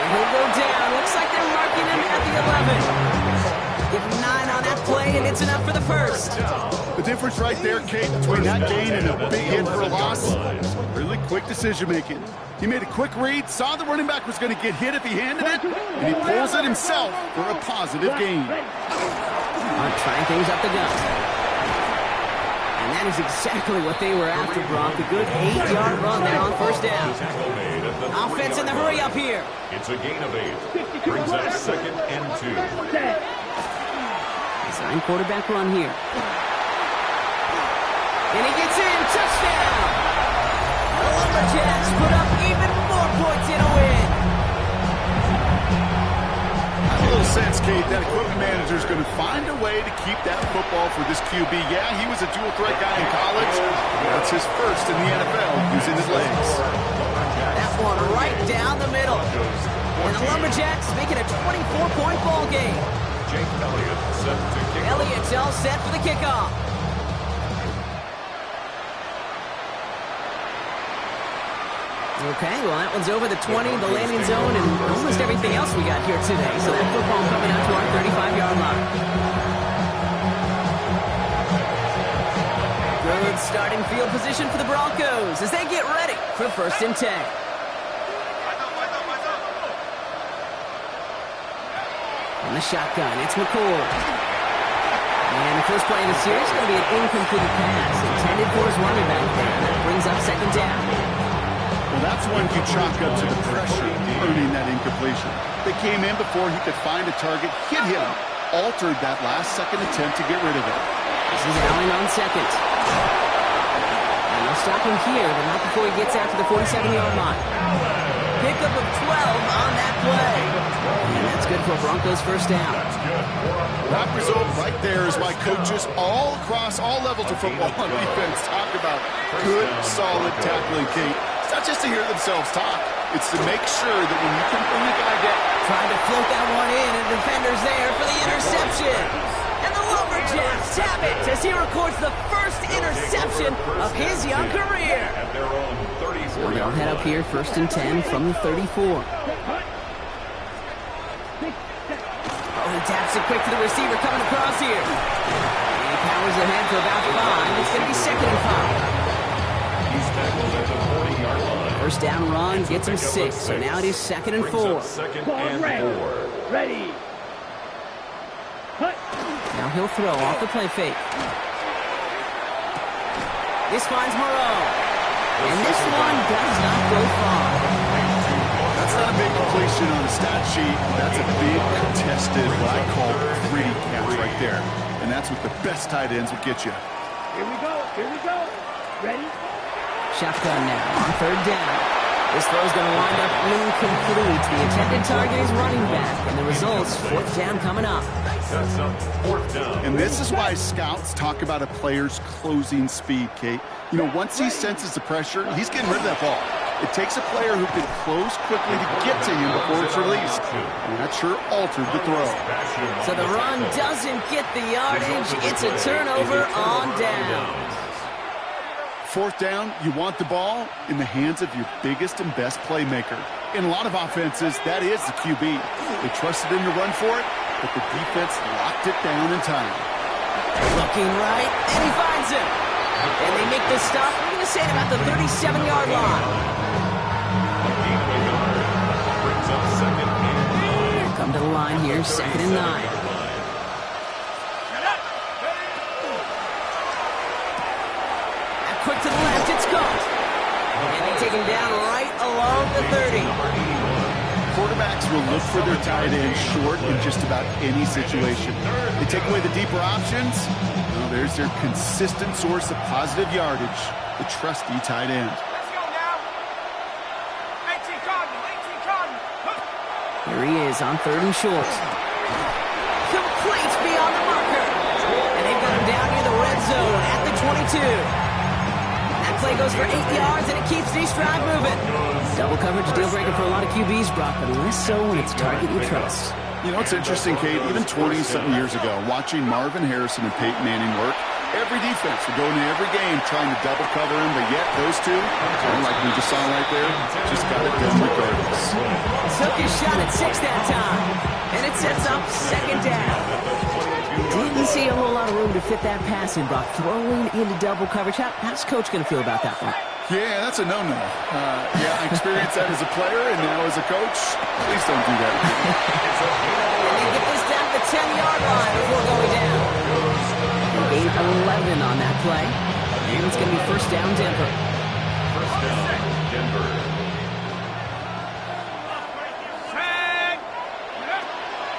And he'll go down. Looks like they're marking him at the 11. Give him 9 on that play, and it's enough for the 1st. The difference right there, Kate, between that gain and a big hit for a loss, really quick decision-making. He made a quick read, saw the running back was going to get hit if he handed it, and he pulls it himself for a positive gain. Hunt trying things up the gut. And that is exactly what they were after, Brock. A good 8-yard run there on 1st down. Offense in the hurry up here. It's a gain of 8. Brings up 2nd and 2. Design quarterback run here. And he gets in. Touchdown! The Lumberjacks put up even more points in a win. I have a little sense, Kate, that equipment manager is going to find a way to keep that football for this QB. Yeah, he was a dual-threat guy in college. That's his first in the NFL using his legs. That one right down the middle. And the Lumberjacks make it a 24-point ball game. Jake Elliott set to kick off. Elliott's all set for the kickoff. Okay, well, that one's over the 20, the landing zone, and almost everything else we got here today. So that football coming out to our 35-yard line. Good starting field position for the Broncos as they get ready for 1st and 10. In the shotgun, it's McCoy. And the first play of the series is going to be an incomplete pass intended for his running back there. That brings up 2nd down. Well, that's one you chalk up to the pressure earning that incompletion. They came in before he could find a target, hit him, altered that last-second attempt to get rid of it. This is Allen on 2nd. And they'll stop him here, but not before he gets out to the 47-yard line. Pickup of 12 on that play. And that's good for Broncos 1st down. That result right there is why coaches all across all levels of football on defense talk about good, solid tackling, Kate. It's not just to hear themselves talk. It's to make sure that when you can bring a guy down. Trying to float that one in, and the defender's there for the interception. And the Lumberjacks have it as he records the 1st interception of his young career. So they'll head up here, 1st and 10 from the 34. He taps it quick to the receiver coming across here. And he powers ahead for about 5. It's going to be 2nd and 5. He's tackled at the 40-yard line. 1st down run gets him 6. So now it is 2nd and 4. 2nd and 4. Ready. Now he'll throw off the play fake. This finds Moreau. And this one does not go far. That's not a big completion on the stat sheet. That's a big, contested, what I call gritty catch right there. And that's what the best tight ends will get you. Here we go. Here we go. Ready? Shotgun now on 3rd down. This throw's going to wind up incomplete. The intended target is running back. And the results, 4th down coming up. That's up 4th down. And this is why scouts talk about a player's closing speed, Kate. You know, once he senses the pressure, he's getting rid of that ball. It takes a player who can close quickly to get to him before it's released. And that sure altered the throw. So the run doesn't get the yardage. It's a turnover on down. 4th down, you want the ball in the hands of your biggest and best playmaker. In a lot of offenses, that is the QB. They trusted him to run for it, but the defense locked it down in time. Looking right, and he finds him. And they make this stop, we're going to say, at about the 37-yard line. Brings up 2nd and 9. Come to the line here, 2nd and 9. Quick to the left, it's caught. And they take him down right along the 30. For Quarterbacks will look for their tight end short in just about any situation. They take away the deeper options. Well, there's their consistent source of positive yardage, the trusty tight end. Let's go now. 18 Cardinal, 18 Cardinal. Here he is on 3rd and short. Complete beyond the marker. And they've got him down near the red zone at the 22. That play goes for 8 yards, and it keeps these drive moving. Double coverage, deal breaker for a lot of QBs, Brock, but less so when it's a target you trust. You know, it's interesting, Kate, even 20-something years ago, watching Marvin Harrison and Peyton Manning work, every defense would go into every game trying to double cover him, but yet those two, like we just saw right there, just got it done regardless. Took his shot at 6 that time, and it sets up 2nd down. Didn't see a whole lot of room to fit that pass in, Brock. Throwing into double coverage. How's Coach going to feel about that one? Yeah, that's a no-no. Yeah, I experienced that as a player, and now as a coach, please don't do that. And they get this down to the 10-yard line before going down. They gave 11 on that play, and it's going to be 1st down Denver. 1st down, Denver.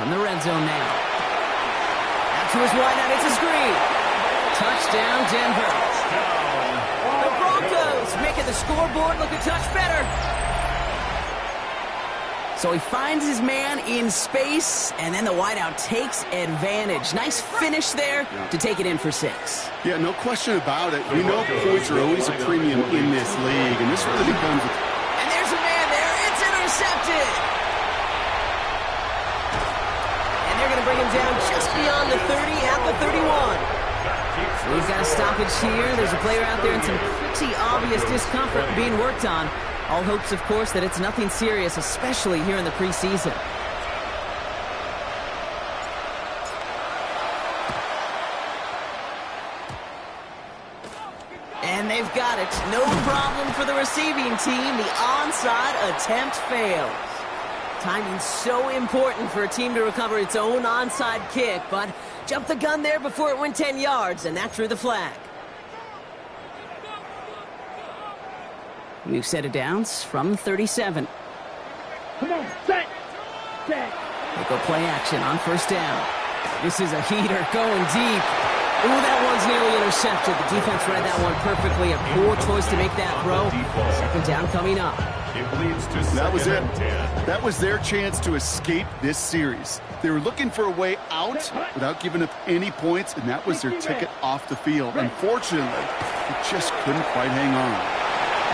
From the red zone now. Out to his wide out, it's a screen. Touchdown, Denver. The Broncos making the scoreboard look a touch better. So he finds his man in space, and then the wideout takes advantage. Nice finish there to take it in for 6. Yeah, no question about it. We know points are always a premium in this league, and this really becomes... And there's a man there. It's intercepted. And they're going to bring him down just beyond the 30 at the 31. We've got a stoppage here. There's a player out there in some pretty obvious discomfort being worked on. All hopes, of course, that it's nothing serious, especially here in the preseason. And they've got it. No problem for the receiving team. The onside attempt fails. Timing's so important for a team to recover its own onside kick, but jumped the gun there before it went 10 yards, and that drew the flag. We've set it downs from 37. Come on, set. They go play action on 1st down. This is a heater going deep. Ooh, that one's nearly intercepted. The defense read that one perfectly. A poor choice to make that throw. 2nd down coming up. It leads to That was it. 10. That was their chance to escape this series. They were looking for a way out without giving up any points, and that was their ticket off the field. Unfortunately, they just couldn't quite hang on.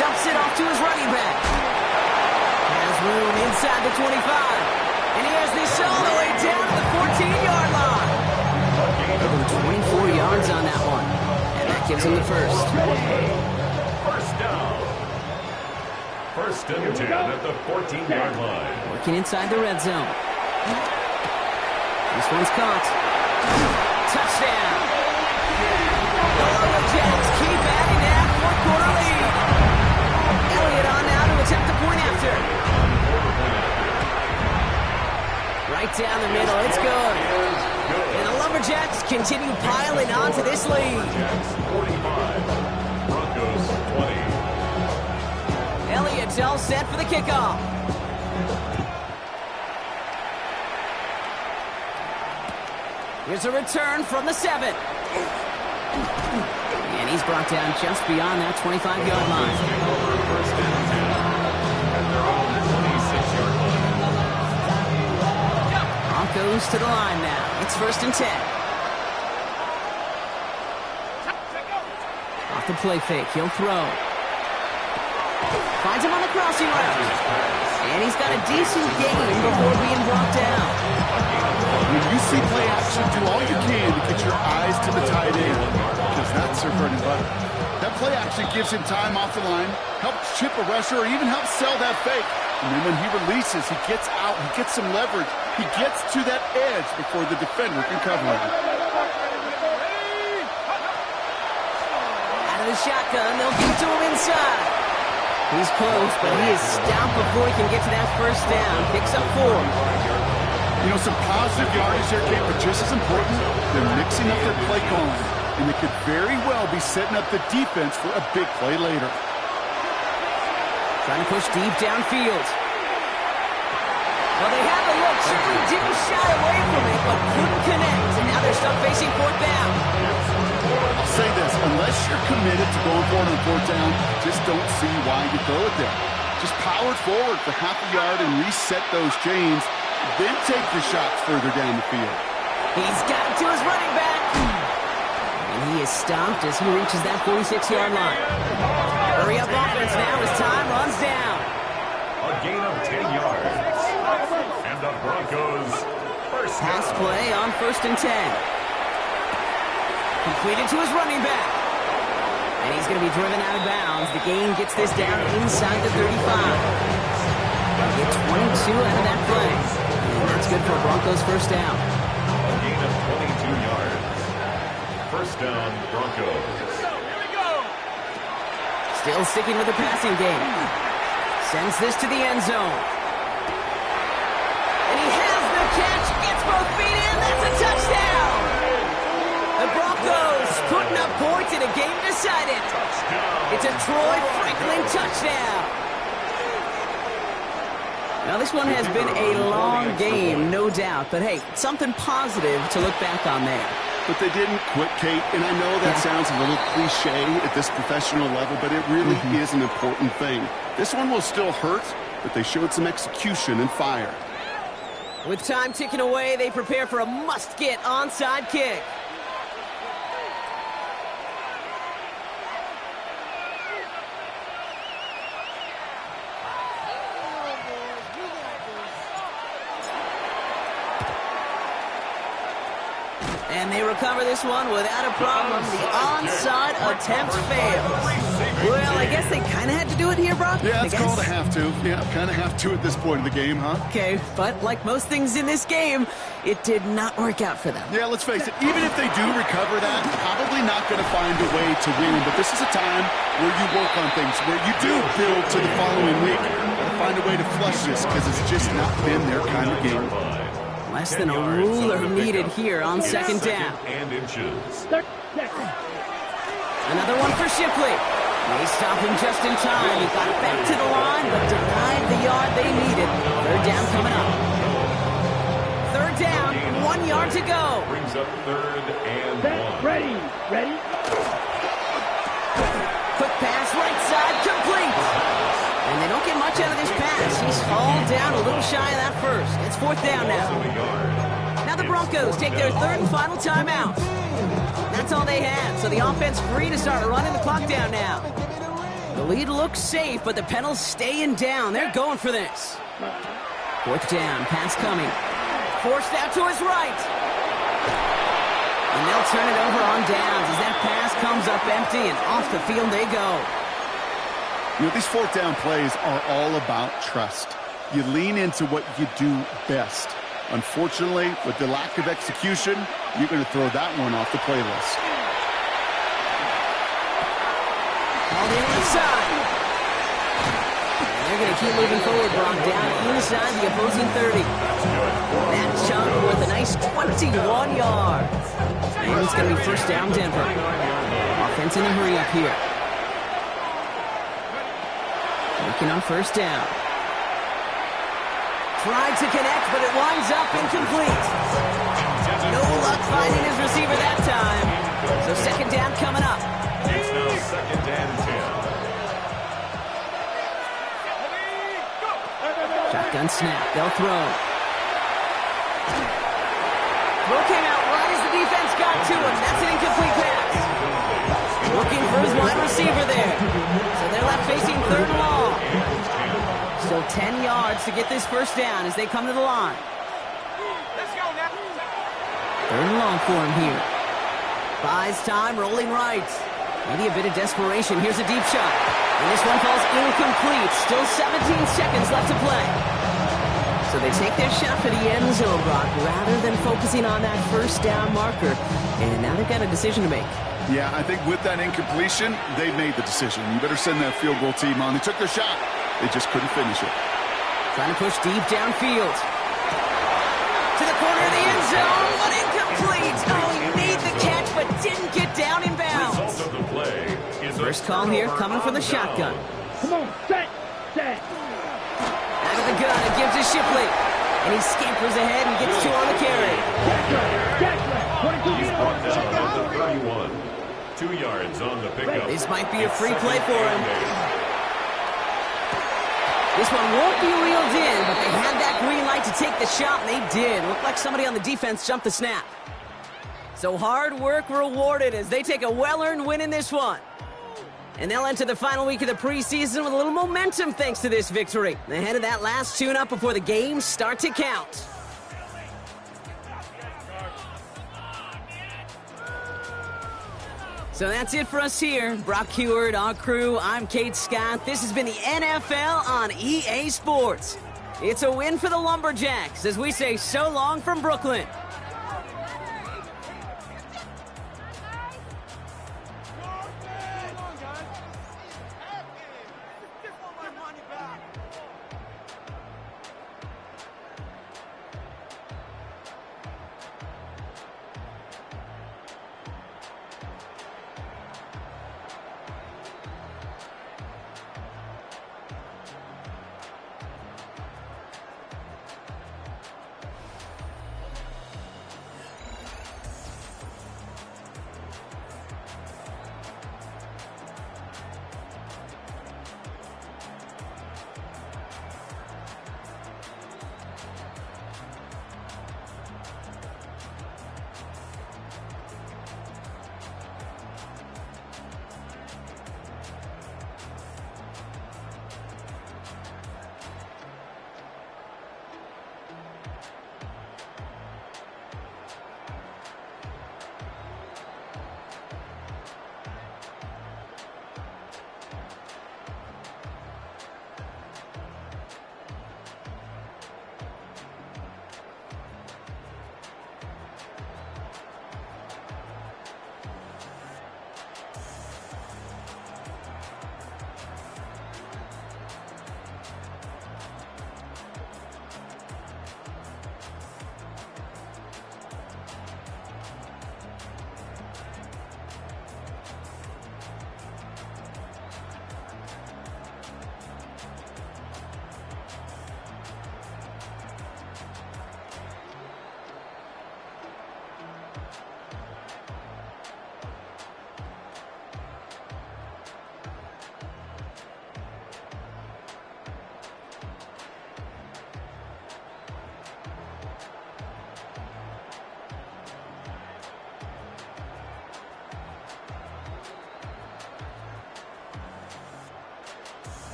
Dumps it off to his running back. Has room inside the 25. And he has this all the way down to the 14-yard line. Over 24 yards on that one. And that gives him the 1st. 1st down. 1st and 10 at the 14-yard line. Working inside the red zone. This one's caught. Touchdown. The Lumberjacks keep adding that 4th-quarter lead. Elliott on now to attempt the point after. Right down the middle. It's good. And the Lumberjacks continue piling on to this lead. 45. Broncos 20. Elliott's all set for the kickoff. Here's a return from the 7. And he's brought down just beyond that 25-yard line. 1st and 10 at their own 26-yard line. Broncos to the line now. It's 1st and 10. Off the play fake. He'll throw. Finds him on the crossing route. And he's got a decent gain before being brought down. When you see play action, do all you can to get your eyes to the tight end, because that's their bread and butter. That play action gives him time off the line, helps chip a rusher, or even helps sell that fake. And then when he releases, he gets out, he gets some leverage. He gets to that edge before the defender can cover him. Out of the shotgun, they'll get to him inside. He's close, but he is stout before he can get to that 1st down. Picks up 4. You know, some positive yardage there, Kate, but just as important, they're mixing up their play calling. And they could very well be setting up the defense for a big play later. Trying to push deep downfield. Well, they had the look. Shipley didn't shy away from it, but couldn't connect. And now they're stuck facing fourth down. I'll say this, unless you're committed to going for it on fourth down, just don't see why you throw it there. Just power it forward for half a yard and reset those chains, then take your shots further down the field. He's got it to his running back. And he is stopped as he reaches that 46-yard line. Hurry up offense now as time runs down. A gain of 10 yards. And the Broncos first Pass down. play on 1st and 10. Completed to his running back. And he's going to be driven out of bounds. The gain gets this down inside the 35. Get 22 out of that play. And that's good for Broncos first down. A gain of 22 yards. First down, Broncos. Still sticking with the passing game. Sends this to the end zone. And he has the catch. Gets both feet in. That's a touchdown. The Broncos putting up points in a game decided. It's a Troy Franklin touchdown. Now, this one has been a long game, no doubt. But, hey, something positive to look back on there. But they didn't quit, Kate, and I know that sounds a little cliche at this professional level, but it really is an important thing. This one will still hurt, but they showed some execution and fire. With time ticking away, they prepare for a must-get onside kick. And they recover this one without a problem. The onside attempt fails. Well, I guess they kind of had to do it here, Brock. Yeah, it's called a have to. Yeah, kind of have to at this point in the game, huh? Okay, but like most things in this game, it did not work out for them. Yeah, let's face it, even if they do recover that, probably not going to find a way to win. But this is a time where you work on things, where you do build to the following week. Gotta find a way to flush this because it's just not been their kind of game. Less than a ruler needed here on 2nd down. And inches. Another one for Shipley. They stop him just in time. He got back to the line, but denied the yard they needed. 3rd down coming up. 3rd down, 1 yard to go. Brings up 3rd and 1. Ready. Quick pass, right side, complete. And they don't get much out of this pass. He's hauled down a little shy of that first. It's 4th down now. Now the Broncos take their 3rd and final timeout. That's all they had, so the offense free to start running the clock down now. The lead looks safe, but the Penals staying down. They're going for this. 4th down, pass coming. Forced out to his right. And they'll turn it over on downs as that pass comes up empty, and off the field they go. You know, these 4th down plays are all about trust. You lean into what you do best. Unfortunately, with the lack of execution, you're going to throw that one off the playlist. On the inside. And they're going to keep moving forward, Brock, down inside the opposing 30. That chunk with a nice 21 yards. And it's going to be 1st down Denver. Offense in a hurry up here. Working on 1st down. Tried to connect, but it winds up incomplete. No luck finding his receiver that time. So 2nd down coming up. It's now 2nd and 10. Shotgun snap. They'll throw. Throw came out right as the defense got to him. That's an incomplete pass. Looking for his wide receiver there. So they're left facing 3rd and long. Still 10 yards to get this 1st down as they come to the line. Let's go now. 3rd and long for him here. Buys time, rolling right. Maybe a bit of desperation. Here's a deep shot. And this one falls incomplete. Still 17 seconds left to play. So they take their shot for the end zone, Brock, rather than focusing on that 1st down marker. And now they've got a decision to make. Yeah, I think with that incompletion, they made the decision. You better send that field goal team on. They took their shot. They just couldn't finish it. Trying to push deep downfield. To the corner of the end zone, but incomplete. Oh, he made the catch, but didn't get down in bounds. Result of the play is First call here coming from the shotgun. Come on, set. Out of the gun, it gives to Shipley. And he scampers ahead and gets 2 on the carry. He's brought down at the 31. 2 yards on the pickup. This might be a free play for him. This one won't be reeled in, but they had that green light to take the shot, and they did. Looked like somebody on the defense jumped the snap. So hard work rewarded as they take a well-earned win in this one. And they'll enter the final week of the preseason with a little momentum thanks to this victory. Ahead of that last tune-up before the games start to count. So that's it for us here. Brock Heward, our crew, I'm Kate Scott. This has been the NFL on EA Sports. It's a win for the Lumberjacks as we say so long from Brooklyn.